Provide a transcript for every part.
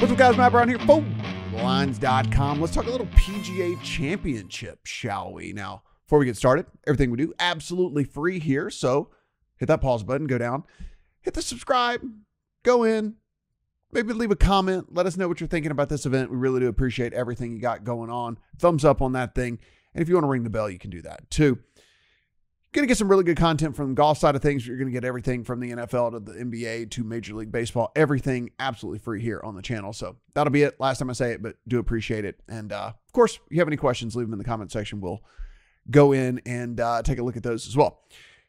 What's up, guys? Matt Brown here, lines.com. Let's talk a little PGA Championship, shall we? Now, before we get started, everything we do absolutely free here. So hit that pause button, go down, hit the subscribe, go in, maybe leave a comment. Let us know what you're thinking about this event. We really do appreciate everything you got going on. Thumbs up on that thing. And if you want to ring the bell, you can do that too. Going to get some really good content from the golf side of things. You're going to get everything from the NFL to the NBA to Major League Baseball. Everything absolutely free here on the channel. So that'll be it. Last time I say it, but do appreciate it. And of course, if you have any questions, leave them in the comment section. We'll go in and take a look at those as well.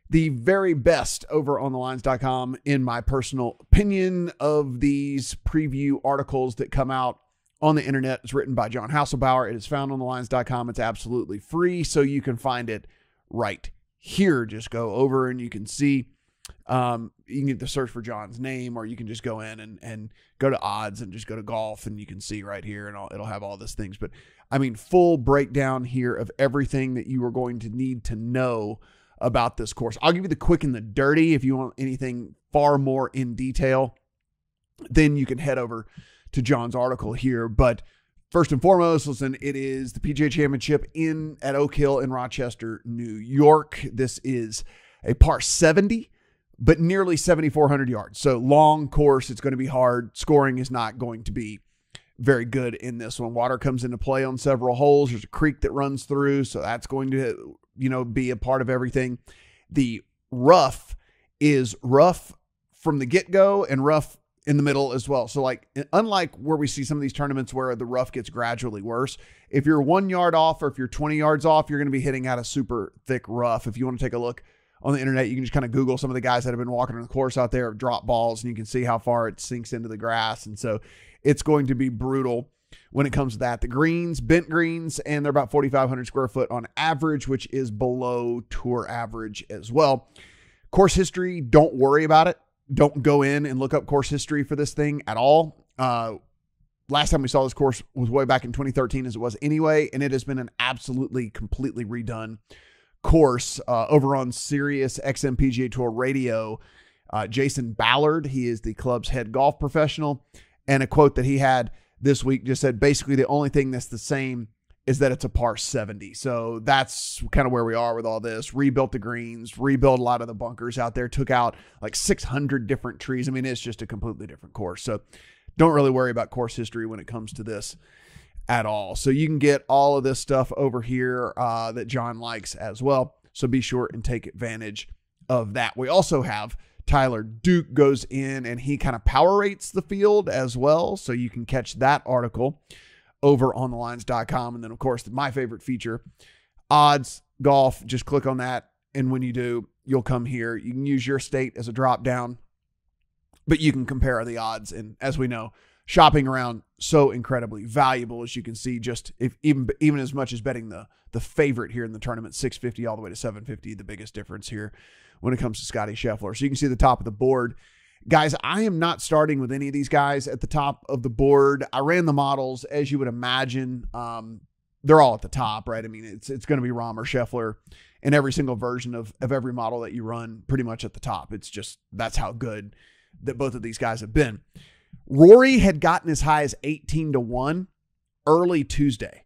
The very best over on thelines.com, in my personal opinion, of these preview articles that come out on the internet is written by John Hasselbauer. It is found on thelines.com. It's absolutely free, so you can find it right here. Just go over and you can see, you can get the search for John's name, or you can just go in and go to odds and just go to golf, and you can see right here, and it'll have all these things. But I mean, full breakdown here of everything that you are going to need to know about this course. I'll give you the quick and the dirty. If you want anything far more in detail, then you can head over to John's article here. But first and foremost, listen, it is the PGA Championship at Oak Hill in Rochester, New York. This is a par 70, but nearly 7,400 yards. So long course. It's going to be hard. Scoring is not going to be very good in this one. Water comes into play on several holes. There's a creek that runs through, so that's going to, be a part of everything. The rough is rough from the get-go and rough in the middle as well. So like, unlike where we see some of these tournaments where the rough gets gradually worse, if you're 1 yard off or if you're 20 yards off, you're going to be hitting out a super thick rough. If you want to take a look on the internet, you can just kind of Google some of the guys that have been walking on the course out there, drop balls, and you can see how far it sinks into the grass. And so it's going to be brutal when it comes to that. The greens, bent greens, and they're about 4,500 square foot on average, which is below tour average as well. Course history, don't worry about it. Don't go in and look up course history for this thing at all. Last time we saw this course was way back in 2013, as it was anyway, and it has been an absolutely, completely redone course over on Sirius XM PGA Tour Radio. Jason Ballard, he is the club's head golf professional, and a quote that he had this week just said, basically the only thing that's the same is that it's a par 70. So that's kind of where we are with all this. Rebuilt the greens, rebuilt a lot of the bunkers out there, took out like 600 different trees. I mean, it's just a completely different course. So don't really worry about course history when it comes to this at all. So you can get all of this stuff over here that John likes as well. So be sure and take advantage of that. We also have Tyler Duke goes in and he kind of power rates the field as well. So you can catch that article over on thelines.com. And then, of course, my favorite feature, odds golf. Just click on that. And when you do, you'll come here. You can use your state as a drop down, but you can compare the odds. And as we know, shopping around so incredibly valuable, as you can see, just if even as much as betting the favorite here in the tournament, 650 all the way to 750, the biggest difference here when it comes to Scotty Scheffler. So you can see the top of the board. Guys, I am not starting with any of these guys at the top of the board. I ran the models, as you would imagine. They're all at the top, right? I mean, it's going to be Rahm or Scheffler in every single version of every model that you run, pretty much at the top. It's just, that's how good that both of these guys have been. Rory had gotten as high as 18-1 early Tuesday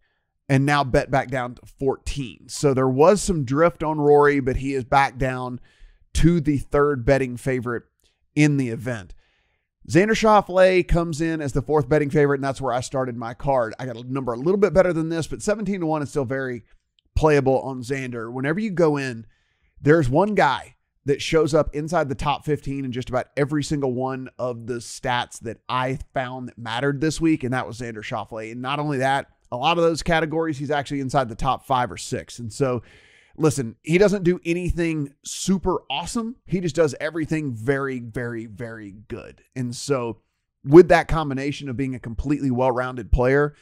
and now bet back down to 14. So there was some drift on Rory, but he is back down to the third betting favorite in the event. Xander Schauffele comes in as the fourth betting favorite, and that's where I started my card. I got a number a little bit better than this, but 17-1 is still very playable on Xander. Whenever you go in, there's one guy that shows up inside the top 15 in just about every single one of the stats that I found that mattered this week, and that was Xander Schauffele. And not only that, a lot of those categories, he's actually inside the top 5 or 6. And so, listen, he doesn't do anything super awesome. He just does everything very, very, very good. And so with that combination of being a completely well-rounded player,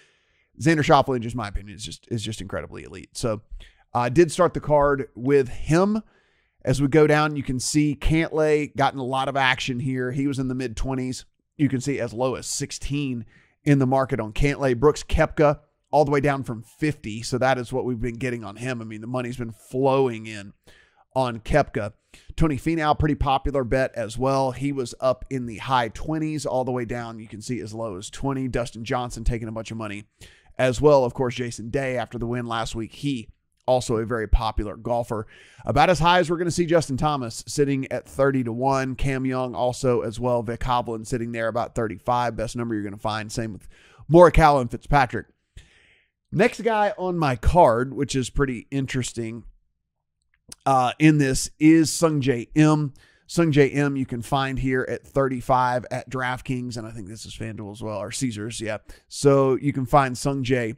Xander Schauffele, in just my opinion, is just incredibly elite. So I did start the card with him. As we go down, you can see Cantlay gotten a lot of action here. He was in the mid-20s. You can see as low as 16 in the market on Cantlay. Brooks Koepka all the way down from 50. So that is what we've been getting on him. I mean, the money's been flowing in on Koepka. Tony Finau, pretty popular bet as well. He was up in the high 20s all the way down. You can see as low as 20. Dustin Johnson taking a bunch of money as well. Of course, Jason Day after the win last week, he also a very popular golfer. About as high as we're going to see Justin Thomas sitting at 30-1. Cam Young also as well. Vic Hovland sitting there about 35. Best number you're going to find. Same with Morikawa and Fitzpatrick. Next guy on my card, which is pretty interesting in this, is Sungjae Im. Sungjae Im you can find here at 35 at DraftKings, and I think this is FanDuel as well, or Caesars, yeah. So you can find Sungjae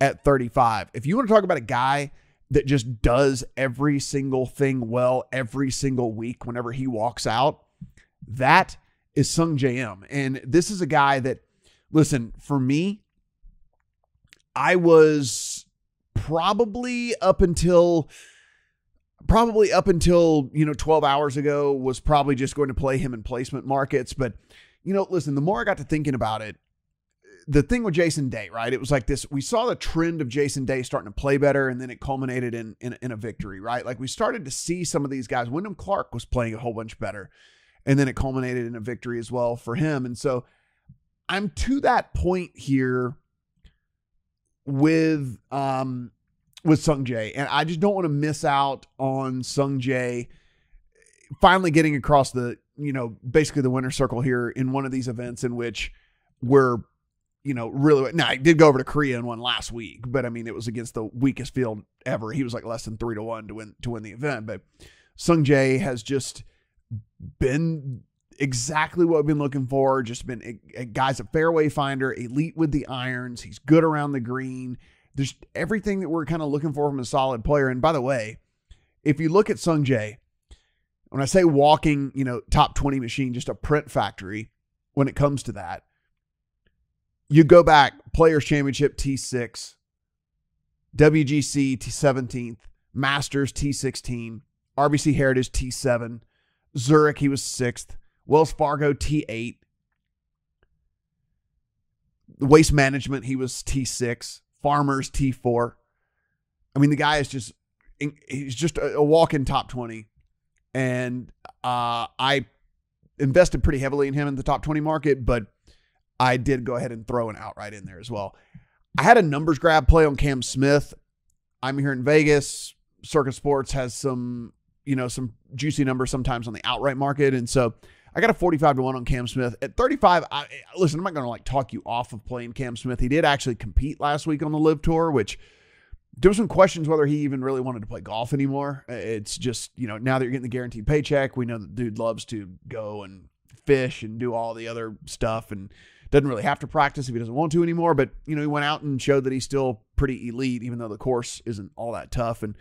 at 35. If you want to talk about a guy that just does every single thing well every single week whenever he walks out, that is Sungjae Im. And this is a guy that, listen, for me, I was probably up until 12 hours ago was probably just going to play him in placement markets. But, listen, the more I got to thinking about it, the thing with Jason Day, right? It was like this, we saw the trend of Jason Day starting to play better, and then it culminated in a victory, right? Like we started to see some of these guys. Wyndham Clark was playing a whole bunch better, and then it culminated in a victory as well for him. And so I'm to that point here with Sungjae, and I just don't want to miss out on Sungjae finally getting across the, basically the winner's circle here in one of these events in which we're, really, now I did go over to Korea and won last week, but I mean, it was against the weakest field ever. He was like less than 3-1 to win the event, but Sungjae has just been exactly what we've been looking for. Just been a guy's a fairway finder, elite with the irons. He's good around the green. There's everything that we're kind of looking for from a solid player. And by the way, if you look at Sungjae, when I say walking, top 20 machine, just a print factory when it comes to that, you go back, Players Championship T6, WGC T17th, Masters T16, RBC Heritage T7, Zurich, he was 6th, Wells Fargo T8, Waste Management, he was T6, Farmers T4. I mean, the guy is he's just a walk-in top 20. And I invested pretty heavily in him in the top 20 market, but I did go ahead and throw an outright in there as well. I had a numbers grab play on Cam Smith. I'm here in Vegas. Circus Sports has some juicy numbers sometimes on the outright market. And so I got a 45-1 on Cam Smith. At 35, listen, I'm not going to talk you off of playing Cam Smith. He did actually compete last week on the Live Tour, which there were some questions whether he even really wanted to play golf anymore. It's just, now that you're getting the guaranteed paycheck, we know that dude loves to go and fish and do all the other stuff and doesn't really have to practice if he doesn't want to anymore. But, he went out and showed that he's still pretty elite, even though the course isn't all that tough. And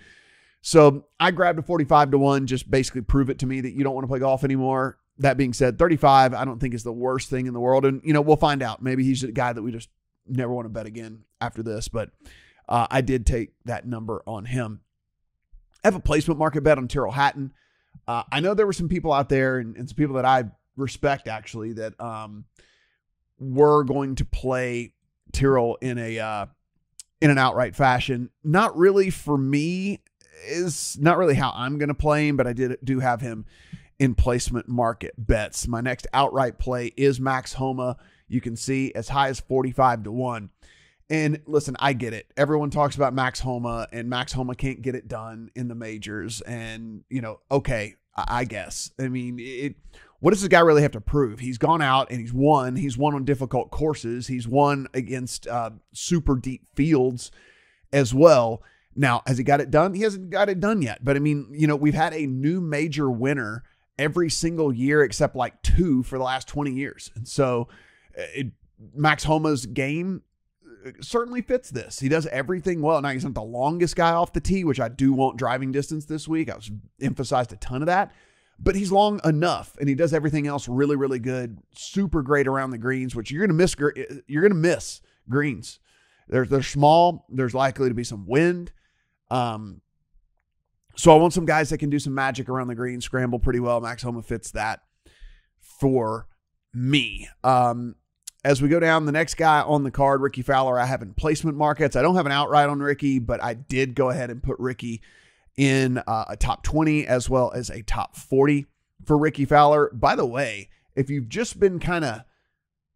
so I grabbed a 45-1, just basically prove it to me that you don't want to play golf anymore. That being said, 35, I don't think is the worst thing in the world. And, we'll find out. Maybe he's a guy that we just never want to bet again after this. But I did take that number on him. I have a placement market bet on Tyrrell Hatton. I know there were some people out there and some people that I respect actually that were going to play Tyrrell in an outright fashion. Not really for me, is not really how I'm going to play him, but I do have him in placement market bets. My next outright play is Max Homa. You can see as high as 45-1. And listen, I get it. Everyone talks about Max Homa, and Max Homa can't get it done in the majors. And, okay, I guess. I mean, what does this guy really have to prove? He's gone out and he's won. He's won on difficult courses. He's won against super deep fields as well. Now, has he got it done? He hasn't got it done yet. But I mean, we've had a new major winner every single year except like 2 for the last 20 years. And so Max Homa's game certainly fits this. He does everything well. Now, he's not the longest guy off the tee, which I do want driving distance this week. I was emphasized a ton of that. But he's long enough, and he does everything else really, really good. Super great around the greens, which you're going to miss greens. They're small. There's likely to be some wind. So I want some guys that can do some magic around the green, scramble pretty well. Max Homa fits that for me. As we go down, the next guy on the card, Ricky Fowler, I have in placement markets. I don't have an outright on Ricky, but I did go ahead and put Ricky in a top 20 as well as a top 40 for Ricky Fowler. By the way, if you've just been kind of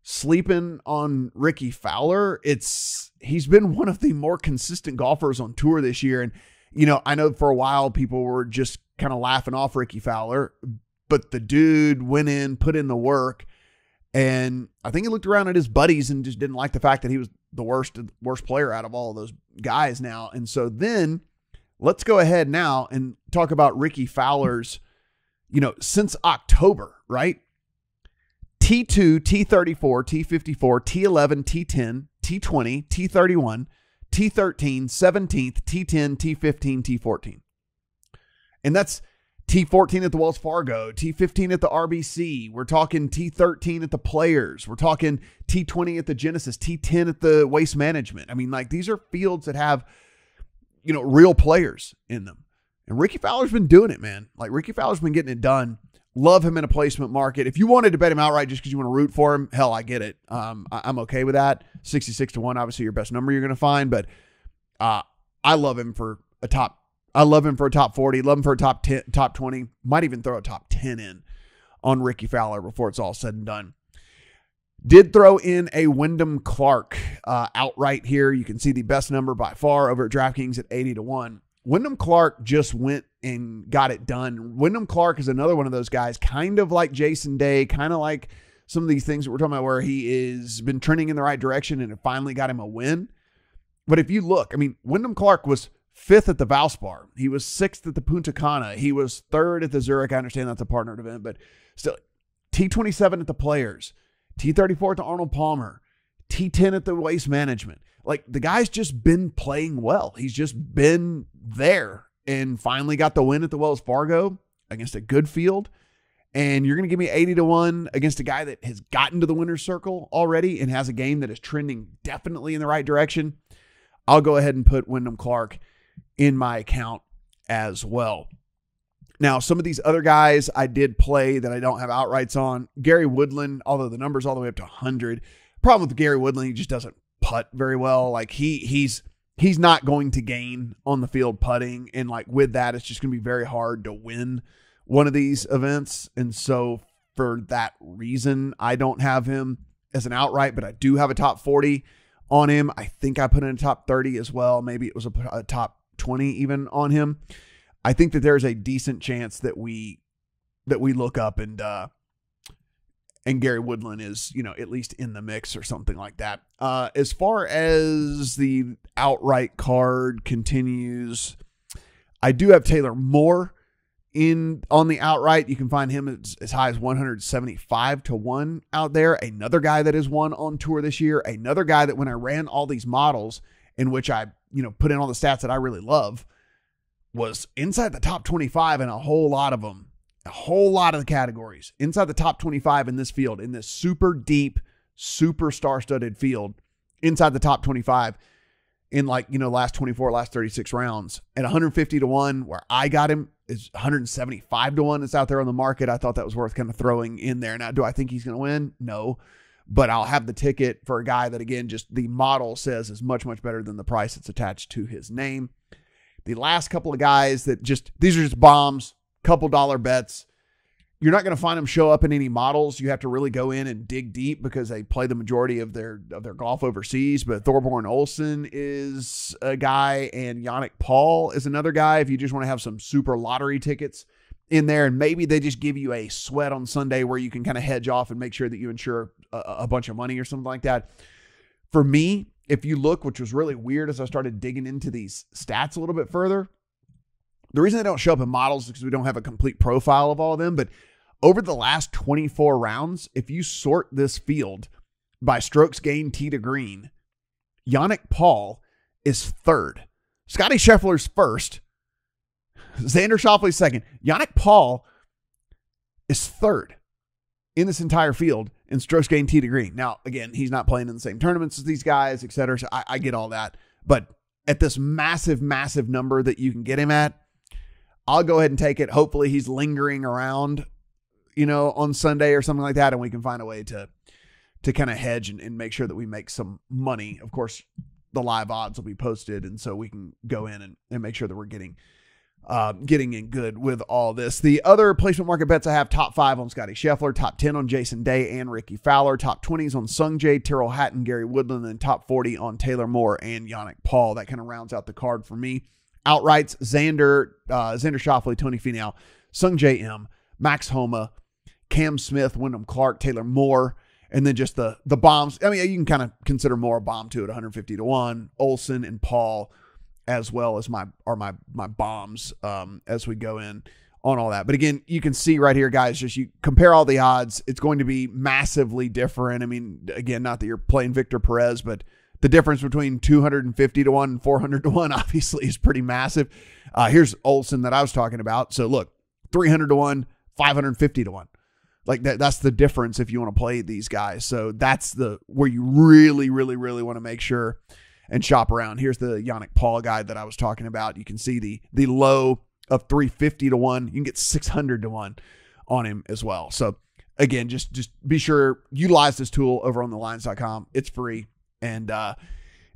sleeping on Ricky Fowler, he's been one of the more consistent golfers on tour this year. And, I know for a while people were just kind of laughing off Ricky Fowler, but the dude went in, put in the work. And I think he looked around at his buddies and just didn't like the fact that he was the worst player out of all of those guys now. And so then let's go ahead now and talk about Ricky Fowler's, since October, right? T2, T34, T54, T11, T10, T20, T31, T13, 17th, T10, T15, T14. And that's T14 at the Wells Fargo, T15 at the RBC. We're talking T13 at the Players. We're talking T20 at the Genesis, T10 at the Waste Management. I mean, these are fields that have, real players in them. And Ricky Fowler's been doing it, man. Ricky Fowler's been getting it done. Love him in a placement market. If you wanted to bet him outright just because you want to root for him, hell, I get it. I'm okay with that. 66-1, obviously your best number you're going to find, but I love him for a top. I love him for a top 40. Love him for a top 10, top 20. Might even throw a top 10 in on Ricky Fowler before it's all said and done. Did throw in a Wyndham Clark outright here. You can see the best number by far over at DraftKings at 80-1. Wyndham Clark just went and got it done. Wyndham Clark is another one of those guys, kind of like Jason Day, kind of like some of these things that we're talking about where he is been trending in the right direction and it finally got him a win. But if you look, Wyndham Clark was 5th at the Valspar. He was 6th at the Punta Cana. He was 3rd at the Zurich. I understand that's a partnered event, but still, T27 at the Players, T34 at the Arnold Palmer, T10 at the Waste Management. The guy's just been playing well. He's just been there and finally got the win at the Wells Fargo against a good field. And you're going to give me 80-1 against a guy that has gotten to the winner's circle already and has a game that is trending definitely in the right direction. I'll go ahead and put Wyndham Clark in my account as well. Now, some of these other guys I did play that I don't have outrights on. Gary Woodland, although the number's all the way up to 100. Problem with Gary Woodland, he just doesn't putt very well. He's not going to gain on the field putting. And with that, it's just going to be very hard to win one of these events. And so for that reason, I don't have him as an outright, but I do have a top 40 on him. I think I put in a top 30 as well. Maybe it was a top 20 even on him. I think that there's a decent chance that we look up and Gary Woodland is, at least in the mix or something like that. As far as the outright card continues, I do have Taylor Moore on the outright. You can find him as high as 175-1 out there. Another guy that has won on tour this year. Another guy that when I ran all these models in which I, put in all the stats that I really love, was inside the top 25 in a whole lot of them. A whole lot of the categories inside the top 25 in this field, in this super deep, super star-studded field, inside the top 25 in last 24, last 36 rounds at 150-1, where I got him is 175-1. It's out there on the market. I thought that was worth kind of throwing in there. Now, do I think he's going to win? No, but I'll have the ticket for a guy that, again, just the model says is much, much better than the price that's attached to his name. The last couple of guys that these are just bombs. Couple dollar bets. You're not going to find them show up in any models. You have to really go in and dig deep because they play the majority of their golf overseas. But Thorborn Olsen is a guy, and Yannick Paul is another guy. If you just want to have some super lottery tickets in there, and maybe they just give you a sweat on Sunday where you can kind of hedge off and make sure that you insure a bunch of money or something like that. For me, if you look, which was really weird as I started digging into these stats a little bit further, the reason they don't show up in models is because we don't have a complete profile of all of them. But over the last 24 rounds, if you sort this field by strokes gained tee to green, Yannick Paul is 3rd. Scotty Scheffler's 1st. Xander Schauffele's 2nd. Yannick Paul is 3rd in this entire field in strokes gained tee to green. Now, again, he's not playing in the same tournaments as these guys, et cetera. So I get all that. But at this massive, massive number that you can get him at, I'll go ahead and take it. Hopefully he's lingering around, on Sunday or something like that, and we can find a way to kind of hedge and make sure that we make some money. Of course, the live odds will be posted, and so we can go in and make sure that we're getting getting in good with all this. The other placement market bets I have: top 5 on Scotty Scheffler, top 10 on Jason Day and Ricky Fowler, top 20s on Sung Jae, Tyrrell Hatton, Gary Woodland, and top 40 on Taylor Moore and Yannick Paul. That kind of rounds out the card for me. Outrights: Xander Schauffele, Tony Finau, Sung Jae M, Max Homa, Cam Smith, Wyndham Clark, Taylor Moore, and then just the bombs. I mean, you can kind of consider Moore a bomb too at 150-1. Olsen and Paul, as well as my bombs as we go in on all that. But again, you can see right here, guys, just you compare all the odds, it's going to be massively different. I mean, again, not that you're playing Victor Perez, but the difference between 250-1 and 400-1 obviously is pretty massive. Here's Olsen that I was talking about. So look, 300-1, 550-1. Like that's the difference if you want to play these guys. So that's where you really, really, really want to make sure and shop around. Here's the Yannick Paul guide that I was talking about. You can see the low of 350-1. You can get 600-1 on him as well. So again, just be sure, utilize this tool over on thelines.com. It's free, and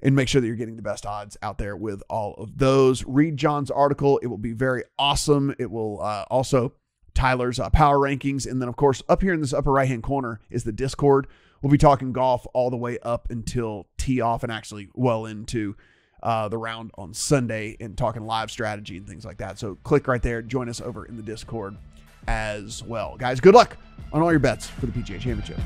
make sure that you're getting the best odds out there with all of those. Read John's article. It will be very awesome. It will also Tyler's power rankings. And then, of course, up here in this upper right-hand corner is the Discord. We'll be talking golf all the way up until tee off and actually well into the round on Sunday and talking live strategy and things like that. So click right there. Join us over in the Discord as well. Guys, good luck on all your bets for the PGA Championship.